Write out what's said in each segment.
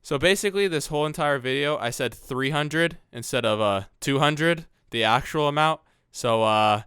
So basically this whole entire video, I said 300 instead of 200, the actual amount. So I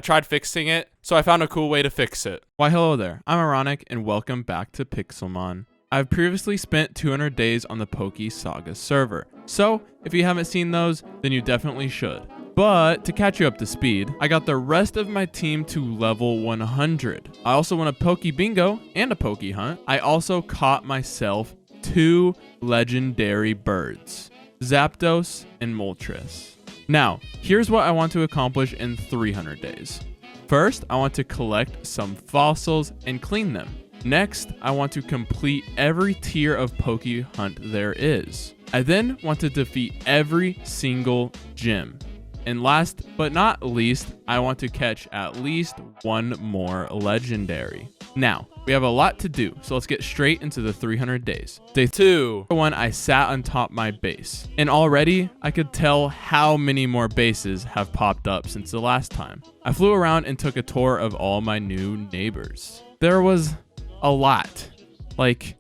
tried fixing it, so I found a cool way to fix it. Why hello there, I'm Ironiq and welcome back to Pixelmon. I've previously spent 200 days on the Poke Saga server, so if you haven't seen those, then you definitely should. But to catch you up to speed, I got the rest of my team to level 100. I also won a Poke Bingo and a Poke Hunt. I also caught myself 2 legendary birds, Zapdos and Moltres. Now, here's what I want to accomplish in 300 days. First, I want to collect some fossils and clean them. Next, I want to complete every tier of Poke Hunt there is. I then want to defeat every single gym. And last but not least, I want to catch at least one more legendary. Now, we have a lot to do, so let's get straight into the 300 days. Day 2. I sat on top my base, and already I could tell how many more bases have popped up since the last time. I flew around and took a tour of all my new neighbors. There was a lot. Like,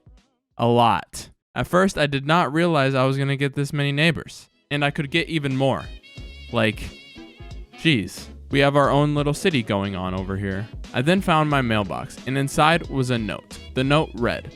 a lot. At first, I did not realize I was going to get this many neighbors, and I could get even more. Like, geez, we have our own little city going on over here. I then found my mailbox, and inside was a note. The note read,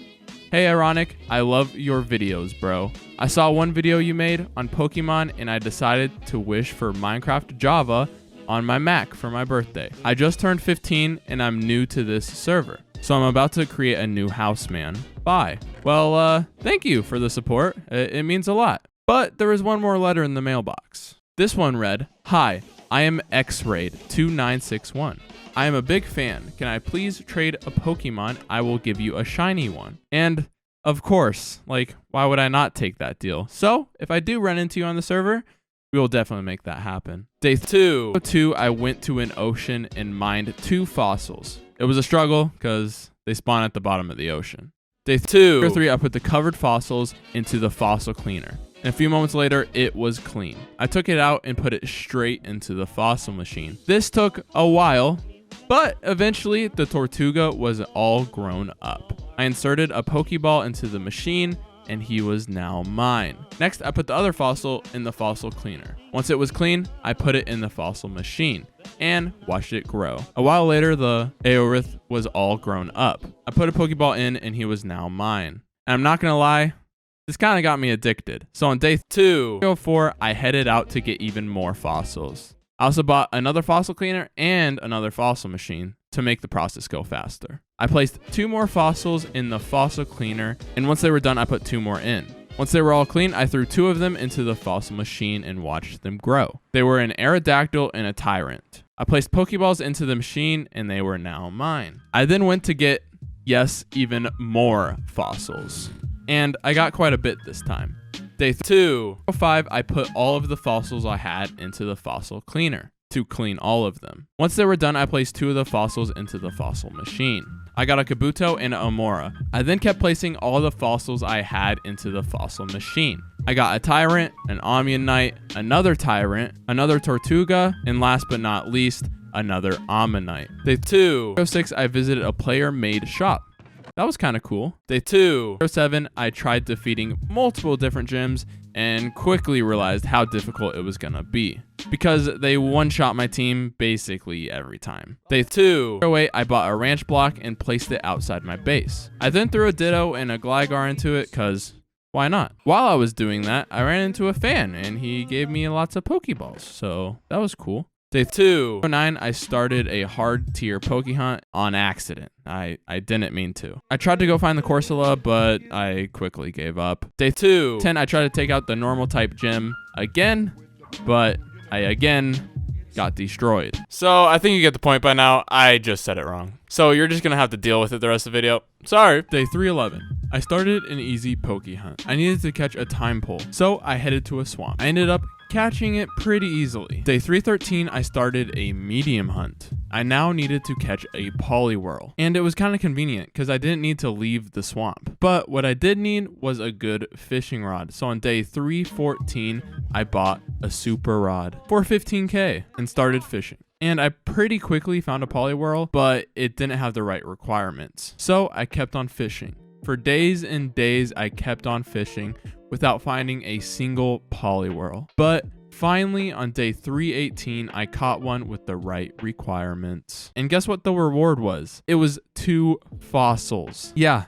"Hey Ironiq, I love your videos, bro. I saw one video you made on Pokemon, and I decided to wish for Minecraft Java on my Mac for my birthday. I just turned 15, and I'm new to this server, so I'm about to create a new house, man. Bye." Well, thank you for the support. It means a lot. But there was one more letter in the mailbox. This one read, "Hi, I am Xraid2961. I am a big fan. Can I please trade a Pokemon? I will give you a shiny one." And of course, like, why would I not take that deal? So if I do run into you on the server, we will definitely make that happen. Day 2, I went to an ocean and mined 2 fossils. It was a struggle because they spawn at the bottom of the ocean. Day 3, I put the covered fossils into the fossil cleaner. And a few moments later, it was clean. I took it out and put it straight into the fossil machine. This took a while, but eventually the Tortuga was all grown up. I inserted a Pokeball into the machine, and he was now mine. Next, I put the other fossil in the fossil cleaner. Once it was clean, I put it in the fossil machine and watched it grow. A while later, the Ironiq was all grown up. I put a Pokeball in, and he was now mine. And I'm not gonna lie, this kind of got me addicted. So on day 4, I headed out to get even more fossils. I also bought another fossil cleaner and another fossil machine to make the process go faster. I placed 2 more fossils in the fossil cleaner, and once they were done, I put 2 more in. Once they were all clean, I threw 2 of them into the fossil machine and watched them grow. They were an Aerodactyl and a Tyrant. I placed Pokeballs into the machine, and they were now mine. I then went to get, yes, even more fossils. And I got quite a bit this time. Day 5, I put all of the fossils I had into the fossil cleaner to clean all of them. Once they were done, I placed 2 of the fossils into the fossil machine. I got a Kabuto and an Amora. I then kept placing all the fossils I had into the fossil machine. I got a Tyrant, an Omanyte, another Tyrant, another Tortuga, and last but not least, another Omanyte. Day 6, I visited a player-made shop. That was kind of cool. Day 7, I tried defeating multiple different gyms and quickly realized how difficult it was gonna be because they one-shot my team basically every time. Day 8, I bought a ranch block and placed it outside my base. I then threw a Ditto and a Gligar into it because why not? While I was doing that, I ran into a fan and he gave me lots of Pokeballs, so that was cool. Day 9, I started a hard tier Poke Hunt on accident. I didn't mean to. I tried to go find the Corsola, but I quickly gave up. Day 10, I tried to take out the normal type gym again, but I again got destroyed. So I think you get the point by now. I just said it wrong. So you're just gonna have to deal with it the rest of the video. Sorry. Day 311. I started an easy Poke Hunt. I needed to catch a time pole, so I headed to a swamp. I ended up catching it pretty easily. Day 313, I started a medium hunt. I now needed to catch a Poliwhirl, and it was kind of convenient because I didn't need to leave the swamp. But what I did need was a good fishing rod. So on day 314, I bought a super rod for 15K and started fishing. And I pretty quickly found a Poliwhirl, but it didn't have the right requirements. So I kept on fishing. For days and days, I kept on fishing without finding a single Poliwhirl. But finally, on day 318, I caught one with the right requirements. And guess what the reward was? It was 2 fossils. Yeah,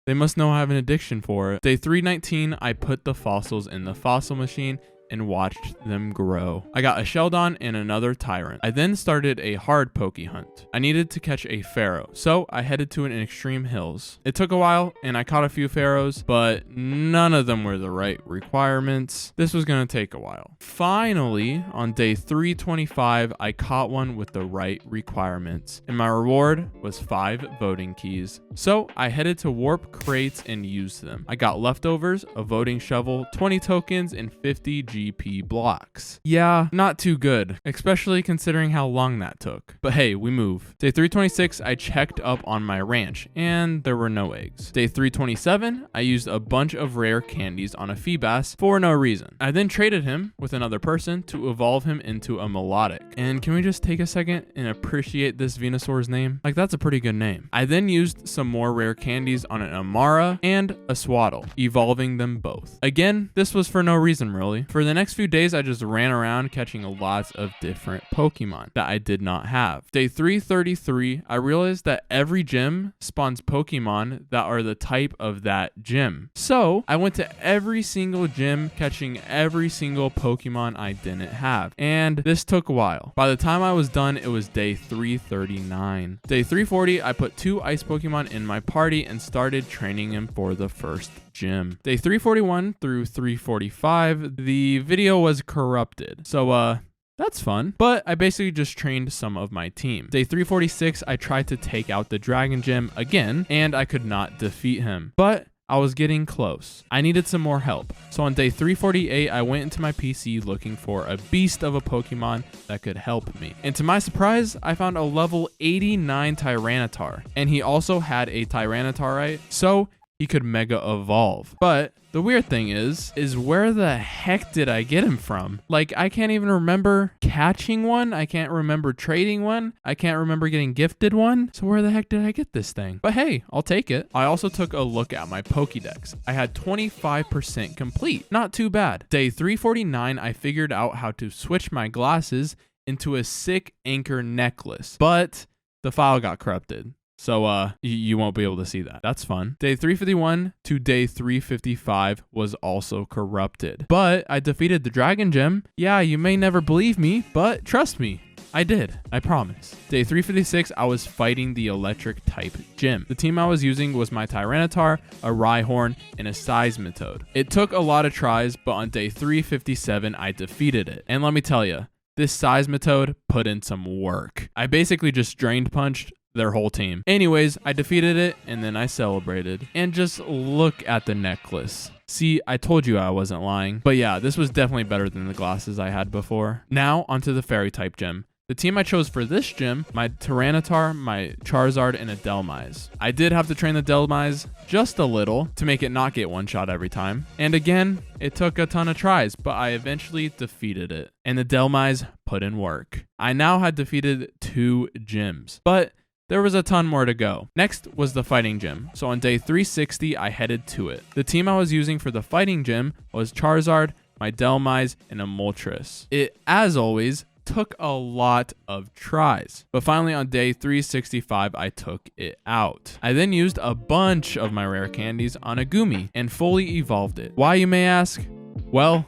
they must know I have an addiction for it. Day 319, I put the fossils in the fossil machine and watched them grow. I got a Sheldon and another Tyrant. I then started a hard Poke hunt. I needed to catch a Pharaoh, so I headed to an extreme hills. It took a while and I caught a few Pharaohs, but none of them were the right requirements. This was gonna take a while. Finally, on day 325, I caught one with the right requirements, and my reward was 5 voting keys. So I headed to warp crates and used them. I got leftovers, a voting shovel, 20 tokens, and 50 GP blocks. Yeah, not too good, especially considering how long that took. But hey, we move. Day 326, I checked up on my ranch, and there were no eggs. Day 327, I used a bunch of rare candies on a Feebas for no reason. I then traded him with another person to evolve him into a Melodic. And can we just take a second and appreciate this Venusaur's name? Like, that's a pretty good name. I then used some more rare candies on an Amara and a Swaddle, evolving them both. Again, this was for no reason really. For the next few days, I just ran around catching lots of different Pokemon that I did not have. Day 333, I realized that every gym spawns Pokemon that are the type of that gym. So I went to every single gym, catching every single Pokemon I didn't have. And this took a while. By the time I was done, it was day 339. Day 340, I put 2 ice Pokemon in my party and started training them for the first gym. Day 341 through 345, the video was corrupted. So, that's fun, but I basically just trained some of my team. Day 346, I tried to take out the Dragon Gym again, and I could not defeat him. But I was getting close. I needed some more help. So on day 348, I went into my PC looking for a beast of a Pokemon that could help me. And to my surprise, I found a level 89 Tyranitar. And he also had a Tyranitarite, so he could Mega Evolve. But the weird thing is where the heck did I get him from? Like, I can't even remember catching one. I can't remember trading one. I can't remember getting gifted one. So where the heck did I get this thing? But hey, I'll take it. I also took a look at my Pokédex. I had 25% complete. Not too bad. Day 349, I figured out how to switch my glasses into a sick anchor necklace, but the file got corrupted. So you won't be able to see that. That's fun. Day 351 to day 355 was also corrupted. But I defeated the Dragon Gym. Yeah, you may never believe me, but trust me, I did. I promise. Day 356, I was fighting the electric type gym. The team I was using was my Tyranitar, a Rhyhorn, and a Seismitoad. It took a lot of tries, but on day 357, I defeated it. And let me tell you, this Seismitoad put in some work. I basically just drained punched their whole team. Anyways, I defeated it and then I celebrated. And just look at the necklace. See, I told you I wasn't lying. But yeah, this was definitely better than the glasses I had before. Now onto the fairy type gym. The team I chose for this gym, my Tyranitar, my Charizard, and a Delmise. I did have to train the Delmise just a little to make it not get one shot every time. And again, it took a ton of tries, but I eventually defeated it. And the Delmise put in work. I now had defeated 2 gyms, but there was a ton more to go. Next was the fighting gym. So on day 360, I headed to it. The team I was using for the fighting gym was Charizard, my Delmise, and a Moltres. It, as always, took a lot of tries. But finally on day 365, I took it out. I then used a bunch of my rare candies on a Gumi and fully evolved it. Why, you may ask? Well,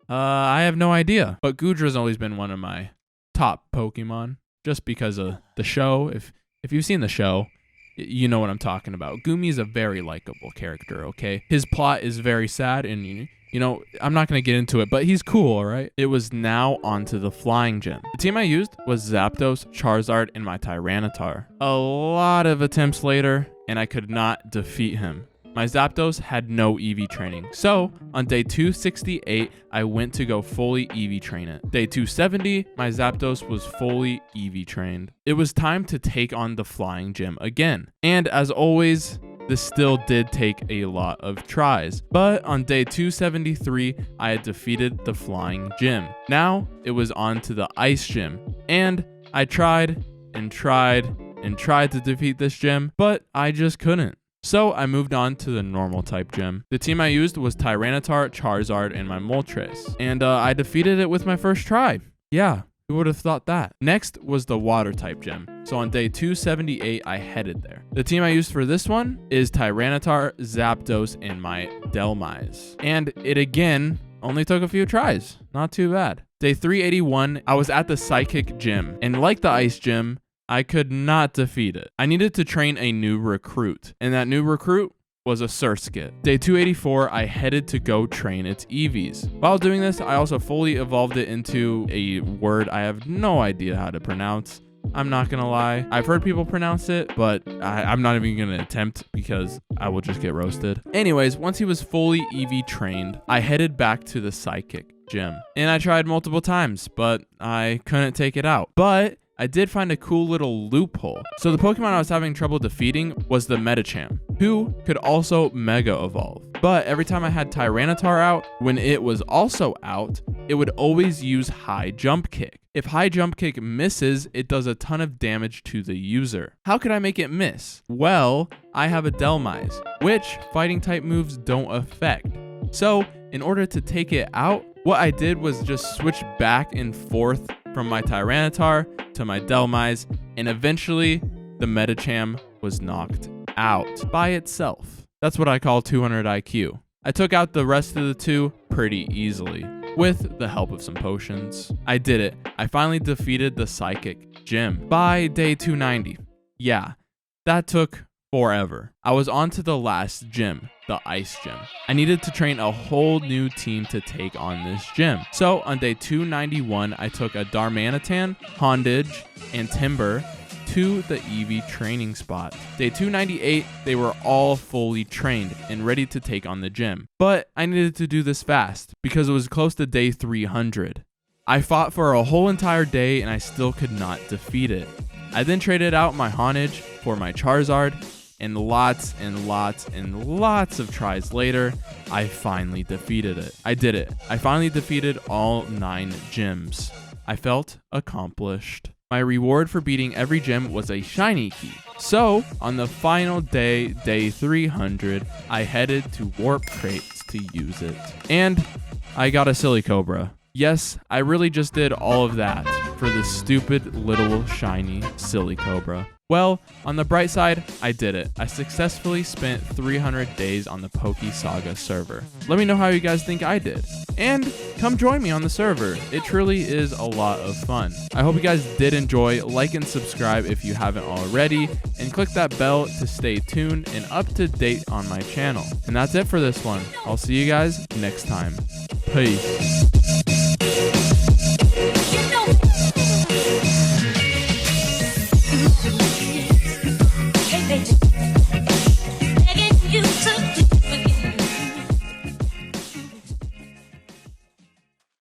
I have no idea. But Goodra's always been one of my top Pokemon just because of the show. If you've seen the show, you know what I'm talking about. Gumi is a very likable character, okay? His plot is very sad, and you know, I'm not going to get into it, but he's cool, all right? It was now onto the flying gym. The team I used was Zapdos, Charizard, and my Tyranitar. A lot of attempts later, and I could not defeat him. My Zapdos had no EV training. So on day 268, I went to go fully EV train it. Day 270, my Zapdos was fully EV trained. It was time to take on the flying gym again. And as always, this still did take a lot of tries. But on day 273, I had defeated the flying gym. Now it was on to the ice gym. And I tried and tried and tried to defeat this gym, but I just couldn't. So I moved on to the normal type gym. The team I used was Tyranitar, Charizard, and my Moltres. And I defeated it with my first try. Yeah. Who would have thought that? Next was the water type gym. So on day 278, I headed there. The team I used for this one is Tyranitar, Zapdos, and my Dhelmise. And it again only took a few tries. Not too bad. Day 381, I was at the Psychic gym. And like the Ice gym, I could not defeat it. I needed to train a new recruit. And that new recruit was a Surskit. Day 284, I headed to go train its EVs. While doing this, I also fully evolved it into a word I have no idea how to pronounce. I'm not gonna lie. I've heard people pronounce it, but I'm not even gonna attempt because I will just get roasted. Anyways, once he was fully EV trained, I headed back to the Psychic gym. And I tried multiple times, but I couldn't take it out. But I did find a cool little loophole. So the Pokemon I was having trouble defeating was the Medicham, who could also Mega Evolve. But every time I had Tyranitar out, when it was also out, it would always use High Jump Kick. If High Jump Kick misses, it does a ton of damage to the user. How could I make it miss? Well, I have a Dhelmise, which fighting type moves don't affect. So in order to take it out, what I did was just switch back and forth from my Tyranitar to my Dhelmise, and eventually the Medicham was knocked out by itself. That's what I call 200 IQ. I took out the rest of the two pretty easily with the help of some potions. I did it. I finally defeated the Psychic gym by day 290. Yeah, that took forever. I was on to the last gym, the Ice gym. I needed to train a whole new team to take on this gym. So on day 291, I took a Darmanitan, Hondage, and Timber to the EV training spot. Day 298, they were all fully trained and ready to take on the gym. But I needed to do this fast because it was close to day 300. I fought for a whole entire day and I still could not defeat it. I then traded out my Honage for my Charizard, and lots of tries later, I finally defeated it. I did it. I finally defeated all 9 gyms. I felt accomplished. My reward for beating every gym was a shiny key. So, on the final day, day 300, I headed to Warp Crates to use it. And I got a Silicobra. Yes, I really just did all of that for the stupid little shiny Silicobra. Well, on the bright side, I did it. I successfully spent 300 days on the Poke Saga server. Let me know how you guys think I did. And come join me on the server. It truly is a lot of fun. I hope you guys did enjoy. Like and subscribe if you haven't already. And click that bell to stay tuned and up to date on my channel. And that's it for this one. I'll see you guys next time. Peace.